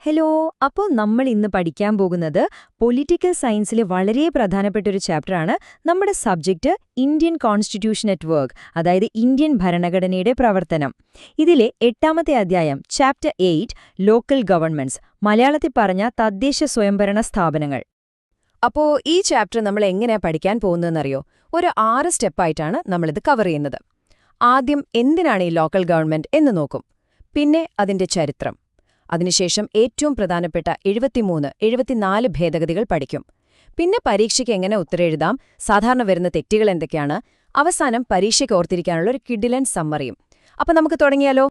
Hello. അപ്പോൾ നമ്മൾ ഇന്ന് പഠിക്കാൻ പോകുന്നത് പൊളിറ്റിക്കൽ സയൻസിലെ വളരെ പ്രധാനപ്പെട്ട ഒരു ചാപ്റ്ററാണ്. നമ്മുടെ subject Indian constitution at work, അതായത് ഇന്ത്യൻ ഭരണഘടനയുടെ പ്രവർത്തനം. ഇതിലെ 8ാമത്തെ അധ്യായം ചാപ്റ്റർ 8 ലോക്കൽ ഗവൺമെന്റ്സ്, മലയാളത്തിൽ പറഞ്ഞ തദ്ദേശ സ്വയംഭരണ സ്ഥാപനങ്ങൾ. അപ്പോൾ ഈ ചാപ്റ്റർ നമ്മൾ എങ്ങനെയാ പഠിക്കാൻ പോകുന്നതെന്നറിയോ? ഒരു 6 സ്റ്റെപ്പായിട്ടാണ് നമ്മളിത് കവർ ചെയ്യുന്നത്. ആദ്യം എന്തിനാണ് ഈ ലോക്കൽ ഗവൺമെന്റ് എന്ന് നോക്കും. പിന്നെ അതിന്റെ ചരിത്രം. അതിനുശേഷം ഏറ്റവും പ്രധാനപ്പെട്ട 73, 74 ഭേദഗതികൾ പഠിക്കും. പിന്നെ പരീക്ഷയ്ക്ക് എങ്ങനെ ഉത്തരെഴുതാം, സാധാരണ വരുന്ന തെറ്റുകൾ എന്തൊക്കെയാണ്, അവസാനം പരീക്ഷയ്ക്ക് ഓർത്തിരിക്കാനുള്ള ഒരു കിഡിലൻ സമ്മറിയും. അപ്പൊ നമുക്ക് തുടങ്ങിയാലോ?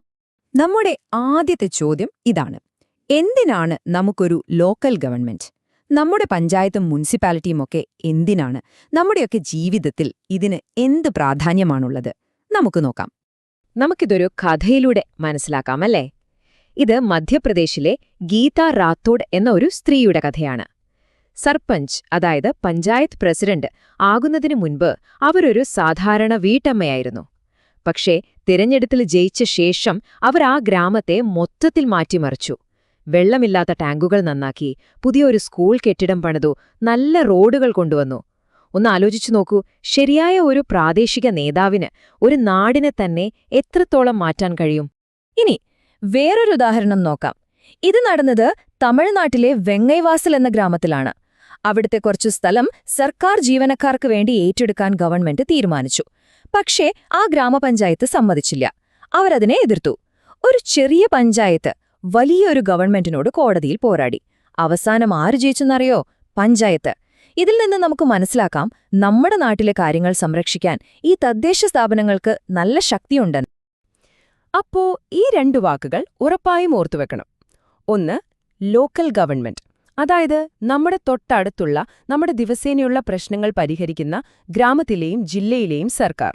നമ്മുടെ ആദ്യത്തെ ചോദ്യം ഇതാണ്: എന്തിനാണ് നമുക്കൊരു ലോക്കൽ ഗവൺമെന്റ്? നമ്മുടെ പഞ്ചായത്തും മുനിസിപ്പാലിറ്റിയും ഒക്കെ എന്തിനാണ്? നമ്മുടെയൊക്കെ ജീവിതത്തിൽ ഇതിന് എന്ത് പ്രാധാന്യമാണുള്ളത്? നമുക്ക് നോക്കാം. നമുക്കിതൊരു കഥയിലൂടെ മനസ്സിലാക്കാം, അല്ലേ? ഇത് മധ്യപ്രദേശിലെ ഗീത റാത്തോഡ് എന്ന ഒരു സ്ത്രീയുടെ കഥയാണ്. സർപഞ്ച്, അതായത് പഞ്ചായത്ത് പ്രസിഡന്റ് ആകുന്നതിനു മുൻപ് അവരൊരു സാധാരണ വീട്ടമ്മയായിരുന്നു. പക്ഷേ തിരഞ്ഞെടുപ്പിൽ ജയിച്ച ശേഷം അവർ ആ ഗ്രാമത്തെ മൊത്തത്തിൽ മാറ്റിമറിച്ചു. വെള്ളമില്ലാത്ത ടാങ്കുകൾ നന്നാക്കി, പുതിയൊരു സ്കൂൾ കെട്ടിടം പണിതു, നല്ല റോഡുകൾ കൊണ്ടുവന്നു. ഒന്ന് ആലോചിച്ചു നോക്കൂ, ശരിയായ ഒരു പ്രാദേശിക നേതാവിന് ഒരു നാടിനെ തന്നെ എത്രത്തോളം മാറ്റാൻ കഴിയും? ഇനി വേറൊരു ഉദാഹരണം നോക്കാം. ഇത് നടന്നത് തമിഴ്നാട്ടിലെ വെങ്ങൈവാസൽ എന്ന ഗ്രാമത്തിലാണ്. അവിടുത്തെ കുറച്ചു സ്ഥലം സർക്കാർ ജീവനക്കാർക്ക് വേണ്ടി ഏറ്റെടുക്കാൻ ഗവൺമെന്റ് തീരുമാനിച്ചു. പക്ഷേ ആ ഗ്രാമപഞ്ചായത്ത് സമ്മതിച്ചില്ല. അവരതിനെ എതിർത്തു. ഒരു ചെറിയ പഞ്ചായത്ത് വലിയൊരു ഗവൺമെന്റിനോട് കോടതിയിൽ പോരാടി. അവസാനം ആര് ജയിച്ചെന്നറിയോ? പഞ്ചായത്ത്. ഇതിൽ നിന്ന് നമുക്ക് മനസ്സിലാക്കാം, നമ്മുടെ നാട്ടിലെ കാര്യങ്ങൾ സംരക്ഷിക്കാൻ ഈ തദ്ദേശ സ്ഥാപനങ്ങൾക്ക് നല്ല ശക്തിയുണ്ടെന്ന്. അപ്പോ ഈ 2 വാക്കുകൾ ഉറപ്പായും ഓർത്തുവെക്കണം. ഒന്ന്, ലോക്കൽ ഗവൺമെന്റ്, അതായത് നമ്മുടെ തൊട്ടടുത്തുള്ള, നമ്മുടെ ദിവസേനയുള്ള പ്രശ്നങ്ങൾ പരിഹരിക്കുന്ന ഗ്രാമത്തിലെയും ജില്ലയിലെയും സർക്കാർ.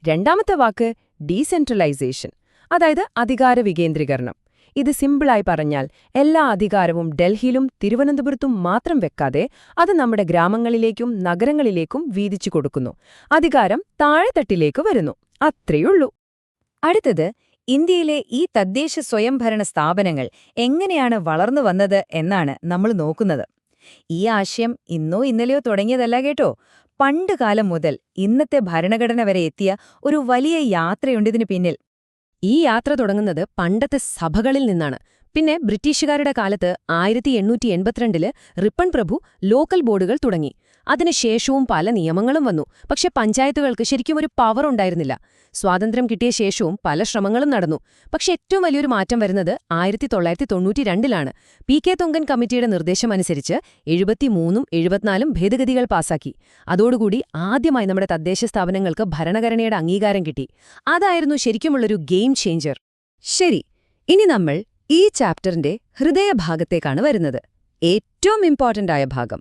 രണ്ടാമത്തെ വാക്ക് ഡീസെൻട്രലൈസേഷൻ, അതായത് അധികാര വികേന്ദ്രീകരണം. ഇത് സിമ്പിളായി പറഞ്ഞാൽ എല്ലാ അധികാരവും ഡൽഹിയിലും തിരുവനന്തപുരത്തും മാത്രം വെക്കാതെ അത് നമ്മുടെ ഗ്രാമങ്ങളിലേക്കും നഗരങ്ങളിലേക്കും വീതിച്ചു കൊടുക്കുന്നു. അധികാരം താഴെത്തട്ടിലേക്ക് വരുന്നു. അത്രയുള്ളൂ. അടുത്തത്, ഇന്ത്യയിലെ ഈ തദ്ദേശ സ്വയംഭരണ സ്ഥാപനങ്ങൾ എങ്ങനെയാണ് വളർന്നു വന്നത് എന്നാണ് നമ്മൾ നോക്കുന്നത്. ഈ ആശയം ഇന്നോ ഇന്നലെയോ തുടങ്ങിയതല്ല കേട്ടോ. പണ്ടുകാലം മുതൽ ഇന്നത്തെ ഭരണഘടന വരെ എത്തിയ ഒരു വലിയ യാത്രയുണ്ടിതിനു പിന്നിൽ. ഈ യാത്ര തുടങ്ങുന്നത് പണ്ടത്തെ സഭകളിൽ നിന്നാണ്. പിന്നെ ബ്രിട്ടീഷുകാരുടെ കാലത്ത് 1882 റിപ്പൺ പ്രഭു ലോക്കൽ ബോർഡുകൾ തുടങ്ങി. അതിനുശേഷവും പല നിയമങ്ങളും വന്നു. പക്ഷെ പഞ്ചായത്തുകൾക്ക് ശരിക്കും ഒരു പവർ ഉണ്ടായിരുന്നില്ല. സ്വാതന്ത്ര്യം കിട്ടിയ ശേഷവും പല ശ്രമങ്ങളും നടന്നു. പക്ഷെ ഏറ്റവും വലിയൊരു മാറ്റം വരുന്നത് 1992 പി.കെ. തൊങ്കൻ കമ്മിറ്റിയുടെ നിർദ്ദേശമനുസരിച്ച് 73ഉം 74ഉം ഭേദഗതികൾ പാസാക്കി. അതോടുകൂടി ആദ്യമായി നമ്മുടെ തദ്ദേശ സ്ഥാപനങ്ങൾക്ക് ഭരണഘടനയുടെ അംഗീകാരം കിട്ടി. അതായിരുന്നു ശരിക്കുമുള്ളൊരു ഗെയിം ചേഞ്ചർ. ശരി, ഇനി നമ്മൾ ഈ ചാപ്റ്ററിന്റെ ഹൃദയഭാഗത്തേക്കാണ് വരുന്നത്. ഏറ്റവും ഇമ്പോർട്ടന്റ് ആയ ഭാഗം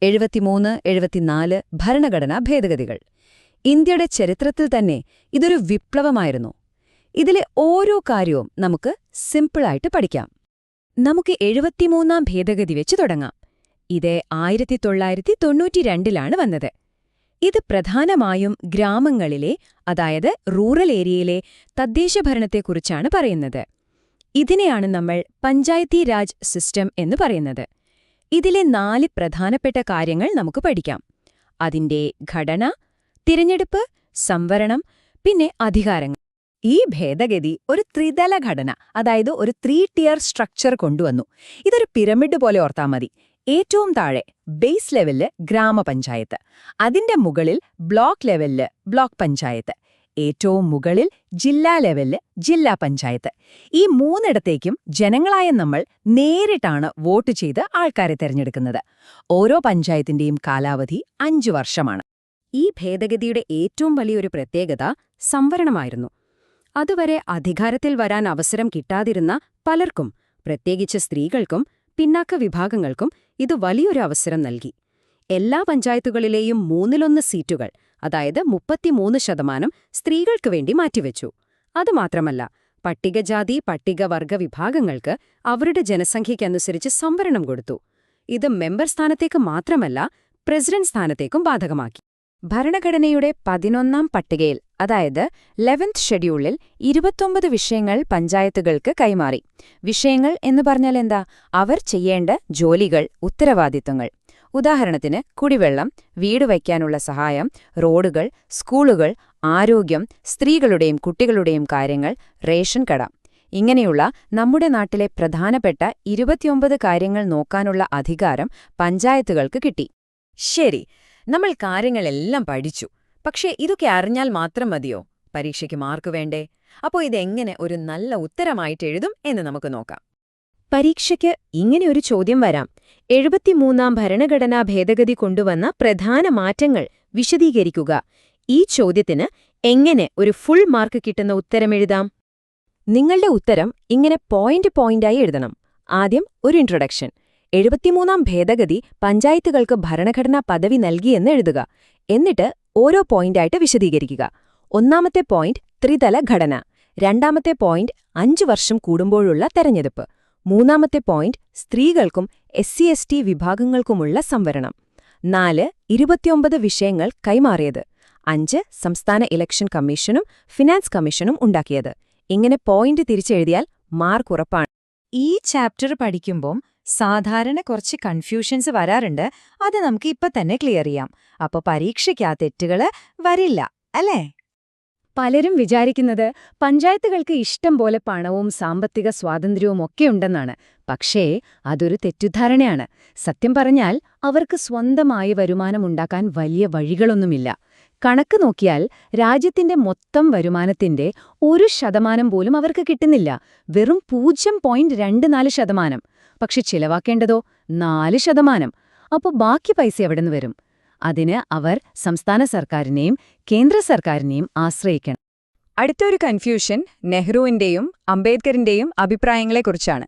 73, 74 ഭരണഘടനാ ഭേദഗതികൾ. ഇന്ത്യയുടെ ചരിത്രത്തിൽ തന്നെ ഇതൊരു വിപ്ലവമായിരുന്നു. ഇതിലെ ഓരോ കാര്യവും നമുക്ക് സിമ്പിളായിട്ട് പഠിക്കാം. നമുക്ക് 73ാം ഭേദഗതി വെച്ച് തുടങ്ങാം. ഇത് 1992 വന്നത്. ഇത് പ്രധാനമായും ഗ്രാമങ്ങളിലെ, അതായത് റൂറൽ ഏരിയയിലെ തദ്ദേശഭരണത്തെക്കുറിച്ചാണ് പറയുന്നത്. ഇതിനെയാണ് നമ്മൾ പഞ്ചായത്തി രാജ് സിസ്റ്റം എന്ന് പറയുന്നത്. ഇതിലെ 4 പ്രധാനപ്പെട്ട കാര്യങ്ങൾ നമുക്ക് പഠിക്കാം. അതിന്റെ ഘടന, തിരഞ്ഞെടുപ്പ്, സംവരണം, പിന്നെ അധികാരങ്ങൾ. ഈ ഭേദഗതി ഒരു ത്രിതല ഘടന, അതായത് ഒരു 3 tier സ്ട്രക്ചർ കൊണ്ടുവന്നു. ഇതൊരു പിരമിഡ് പോലെ ഓർത്താൽ മതി. ഏറ്റവും താഴെ ബേസ് ലെവലില് ഗ്രാമപഞ്ചായത്ത്, അതിന്റെ മുകളിൽ ബ്ലോക്ക് ലെവലില് ബ്ലോക്ക് പഞ്ചായത്ത്, ഏറ്റവും മുകളിൽ ജില്ലാ ലെവലില് ജില്ലാ പഞ്ചായത്ത്. ഈ 3ഇടത്തേക്കും ജനങ്ങളായ നമ്മൾ നേരിട്ടാണ് വോട്ട് ചെയ്ത് ആൾക്കാരെ തെരഞ്ഞെടുക്കുന്നത്. ഓരോ പഞ്ചായത്തിന്റെയും കാലാവധി 5 വർഷമാണ്. ഈ ഭേദഗതിയുടെ ഏറ്റവും വലിയൊരു പ്രത്യേകത സംവരണമായിരുന്നു. അതുവരെ അധികാരത്തിൽ വരാൻ അവസരം കിട്ടാതിരുന്ന പലർക്കും, പ്രത്യേകിച്ച് സ്ത്രീകൾക്കും പിന്നാക്ക വിഭാഗങ്ങൾക്കും ഇത് വലിയൊരു അവസരം നൽകി. എല്ലാ പഞ്ചായത്തുകളിലെയും 1/3 സീറ്റുകൾ, അതായത് 33% സ്ത്രീകൾക്ക് വേണ്ടി മാറ്റിവെച്ചു. അതുമാത്രമല്ല, പട്ടികജാതി പട്ടികവർഗ വിഭാഗങ്ങൾക്ക് അവരുടെ ജനസംഖ്യയ്ക്കനുസരിച്ച് സംവരണം കൊടുത്തു. ഇത് മെമ്പർ സ്ഥാനത്തേക്ക് മാത്രമല്ല, പ്രസിഡന്റ് സ്ഥാനത്തേക്കും ബാധകമാക്കി. ഭരണഘടനയുടെ 11ാം പട്ടികയിൽ അതായത് 11th ഷെഡ്യൂളിൽ 29 വിഷയങ്ങൾ പഞ്ചായത്തുകൾക്ക് കൈമാറി. വിഷയങ്ങൾ എന്ന് പറഞ്ഞാൽ എന്താ? അവർ ചെയ്യേണ്ട ജോലികൾ, ഉത്തരവാദിത്തങ്ങൾ. ഉദാഹരണത്തിന് കുടിവെള്ളം, വീട് വയ്ക്കാനുള്ള സഹായം, റോഡുകൾ, സ്കൂളുകൾ, ആരോഗ്യം, സ്ത്രീകളുടെയും കുട്ടികളുടെയും കാര്യങ്ങൾ, റേഷൻ കട. ഇങ്ങനെയുള്ള നമ്മുടെ നാട്ടിലെ പ്രധാനപ്പെട്ട 29 കാര്യങ്ങൾ നോക്കാനുള്ള അധികാരം പഞ്ചായത്തുകൾക്ക് കിട്ടി. ശരി, നമ്മൾ കാര്യങ്ങളെല്ലാം പഠിച്ചു. പക്ഷേ ഇതൊക്കെ അറിഞ്ഞാൽ മാത്രം മതിയോ? പരീക്ഷയ്ക്ക് മാർക്ക് വേണ്ടേ? അപ്പോൾ ഇതെങ്ങനെ ഒരു നല്ല ഉത്തരമായിട്ട് എഴുതും എന്ന് നമുക്ക് നോക്കാം. പരീക്ഷയ്ക്ക് ഇങ്ങനെയൊരു ചോദ്യം വരാം. 73ാം ഭരണഘടനാ ഭേദഗതി കൊണ്ടുവന്ന പ്രധാന മാറ്റങ്ങൾ വിശദീകരിക്കുക. ഈ ചോദ്യത്തിന് എങ്ങനെ ഒരു ഫുൾ മാർക്ക് കിട്ടുന്ന ഉത്തരം എഴുതാം? നിങ്ങളുടെ ഉത്തരം ഇങ്ങനെ പോയിന്റായി എഴുതണം. ആദ്യം ഒരു ഇൻട്രൊഡക്ഷൻ. 73ാം ഭേദഗതി പഞ്ചായത്തുകൾക്ക് ഭരണഘടനാ പദവി നൽകിയെന്ന് എഴുതുക. എന്നിട്ട് ഓരോ പോയിന്റായിട്ട് വിശദീകരിക്കുക. ഒന്നാമത്തെ പോയിന്റ് ത്രിതല ഘടന. രണ്ടാമത്തെ പോയിന്റ് 5 വർഷം കൂടുമ്പോഴുള്ള തെരഞ്ഞെടുപ്പ്. മൂന്നാമത്തെ പോയിന്റ് സ്ത്രീകൾക്കും SC/ST വിഭാഗങ്ങൾക്കുമുള്ള സംവരണം. 4 29 വിഷയങ്ങൾ കൈമാറിയത്. 5 സംസ്ഥാന ഇലക്ഷൻ കമ്മീഷനും ഫിനാൻസ് കമ്മീഷനും ഉണ്ടാക്കിയത്. ഇങ്ങനെ പോയിന്റ് തിരിച്ചെഴുതിയാൽ മാർക്ക് ഉറപ്പാണ്. ഈ ചാപ്റ്റർ പഠിക്കുമ്പോൾ സാധാരണ കുറച്ച് കൺഫ്യൂഷൻസ് വരാറുണ്ട്. അത് നമുക്ക് ഇപ്പൊ തന്നെ ക്ലിയർ ചെയ്യാം. അപ്പൊ പരീക്ഷയ്ക്ക് ആ തെറ്റുകള് വരില്ല, അല്ലേ? പലരും വിചാരിക്കുന്നത് പഞ്ചായത്തുകൾക്ക് ഇഷ്ടം പോലെ പണവും സാമ്പത്തിക സ്വാതന്ത്ര്യവും ഒക്കെയുണ്ടെന്നാണ്. പക്ഷേ അതൊരു തെറ്റിദ്ധാരണയാണ്. സത്യം പറഞ്ഞാൽ അവർക്ക് സ്വന്തമായി വരുമാനമുണ്ടാക്കാൻ വലിയ വഴികളൊന്നുമില്ല. കണക്ക് നോക്കിയാൽ രാജ്യത്തിന്റെ മൊത്തം വരുമാനത്തിന്റെ 1% പോലും അവർക്ക് കിട്ടുന്നില്ല. വെറും 0.24%. പക്ഷെ ചിലവാക്കേണ്ടതോ 4%. അപ്പോൾ ബാക്കി പൈസ എവിടെന്ന് വരും? അതിന് അവർ സംസ്ഥാന സർക്കാരിനെയും കേന്ദ്ര സർക്കാരിനെയും ആശ്രയിക്കണം. അടുത്തൊരു കൺഫ്യൂഷൻ നെഹ്റുവിന്റെയും അംബേദ്കറിന്റെയും അഭിപ്രായങ്ങളെക്കുറിച്ചാണ്.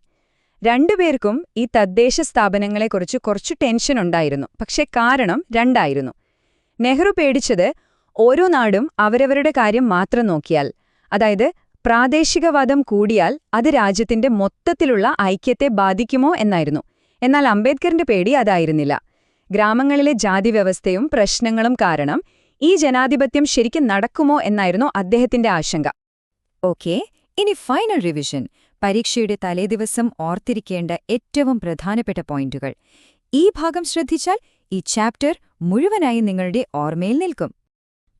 രണ്ടുപേർക്കും ഈ തദ്ദേശ സ്ഥാപനങ്ങളെക്കുറിച്ച് കുറച്ചു ടെൻഷൻ ഉണ്ടായിരുന്നു. പക്ഷെ കാരണം രണ്ടായിരുന്നു. നെഹ്റു പേടിച്ചത് ഓരോ നാടും അവരവരുടെ കാര്യം മാത്രം നോക്കിയാൽ, അതായത് പ്രാദേശികവാദം കൂടിയാൽ അത് രാജ്യത്തിന്റെ മൊത്തത്തിലുള്ള ഐക്യത്തെ ബാധിക്കുമോ എന്നായിരുന്നു. എന്നാൽ അംബേദ്കറിന്റെ പേടി അതായിരുന്നില്ല. ഗ്രാമങ്ങളിലെ ജാതിവ്യവസ്ഥയും പ്രശ്നങ്ങളും കാരണം ഈ ജനാധിപത്യം ശരിക്കും നടക്കുമോ എന്നായിരുന്നു അദ്ദേഹത്തിന്റെ ആശങ്ക. ഓക്കേ, ഇനി ഫൈനൽ റിവിഷൻ. പരീക്ഷയുടെ തലേദിവസം ഓർത്തിരിക്കേണ്ട ഏറ്റവും പ്രധാനപ്പെട്ട പോയിന്റുകൾ. ഈ ഭാഗം ശ്രദ്ധിച്ചാൽ ഈ ചാപ്റ്റർ മുഴുവനായി നിങ്ങളുടെ ഓർമ്മയിൽ നിൽക്കും.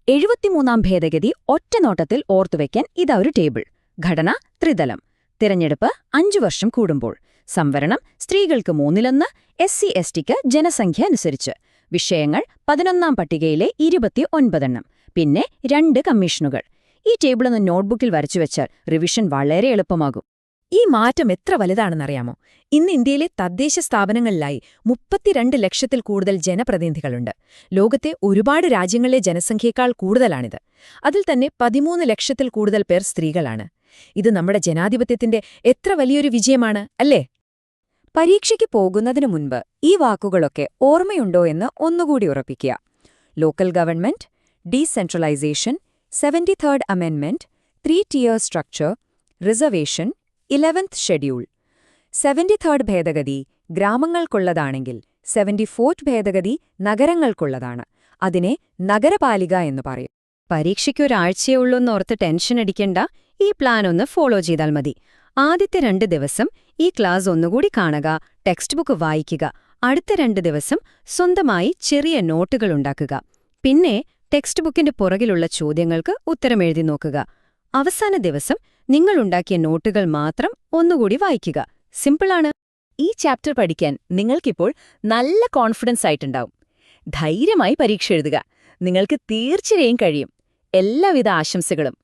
73ാം ഭേദഗതി ഒറ്റനോട്ടത്തിൽ ഓർത്തുവെക്കാൻ ഇതാ ഒരു ടേബിൾ. ഘടന ത്രിതലം. തിരഞ്ഞെടുപ്പ് 5 വർഷം കൂടുമ്പോൾ. സംവരണം സ്ത്രീകൾക്ക് 1/3, SC/STക്ക് ജനസംഖ്യ അനുസരിച്ച്. വിഷയങ്ങൾ 11ാം പട്ടികയിലെ 29 പിന്നെ 2 കമ്മീഷനുകൾ. ഈ ടേബിളൊന്ന് നോട്ട്ബുക്കിൽ വരച്ചുവെച്ചാൽ റിവിഷൻ വളരെ എളുപ്പമാകും. ഈ മാറ്റം എത്ര വലുതാണെന്നറിയാമോ? ഇന്ന് ഇന്ത്യയിലെ തദ്ദേശ സ്ഥാപനങ്ങളിലായി 32 ലക്ഷത്തിൽ കൂടുതൽ ജനപ്രതിനിധികളുണ്ട്. ലോകത്തെ ഒരുപാട് രാജ്യങ്ങളിലെ ജനസംഖ്യയേക്കാൾ കൂടുതലാണിത്. അതിൽ തന്നെ 13 ലക്ഷത്തിൽ കൂടുതൽ പേർ സ്ത്രീകളാണ്. ഇത് നമ്മുടെ ജനാധിപത്യത്തിന്റെ എത്ര വലിയൊരു വിജയമാണ്, അല്ലേ? പരീക്ഷയ്ക്ക് പോകുന്നതിനു മുൻപ് ഈ വാക്കുകളൊക്കെ ഓർമ്മയുണ്ടോ എന്ന് ഒന്നുകൂടി ഉറപ്പിക്കുക. Local government, decentralisation, 73rd amendment, 3-tier structure, reservation, 11th schedule. 73rd ഭേദഗതി ഗ്രാമങ്ങൾക്കുള്ളതാണെങ്കിൽ 74th ഭേദഗതി നഗരങ്ങൾക്കുള്ളതാണ്. അതിനെ നഗരപാലിക എന്ന് പറയും. പരീക്ഷയ്ക്കൊരാഴ്ചയുള്ളൂന്നോർത്ത് ടെൻഷൻ അടിക്കണ്ട. ഈ പ്ലാൻ ഒന്ന് ഫോളോ ചെയ്താൽ മതി. ആദ്യത്തെ 2 ദിവസം ഈ ക്ലാസ് ഒന്നുകൂടി കാണുക, ടെക്സ്റ്റ് ബുക്ക് വായിക്കുക. അടുത്ത 2 ദിവസം സ്വന്തമായി ചെറിയ നോട്ടുകൾ ഉണ്ടാക്കുക. പിന്നെ ടെക്സ്റ്റ് ബുക്കിന്റെ പുറകിലുള്ള ചോദ്യങ്ങൾക്ക് ഉത്തരമെഴുതി നോക്കുക. അവസാന ദിവസം നിങ്ങളുണ്ടാക്കിയ നോട്ടുകൾ മാത്രം ഒന്നുകൂടി വായിക്കുക. സിമ്പിളാണ്. ഈ ചാപ്റ്റർ പഠിക്കാൻ നിങ്ങൾക്കിപ്പോൾ നല്ല കോൺഫിഡൻസ് ആയിട്ടുണ്ടാവും. ധൈര്യമായി പരീക്ഷ എഴുതുക. നിങ്ങൾക്ക് തീർച്ചയായും കഴിയും. എല്ലാവിധ ആശംസകളും.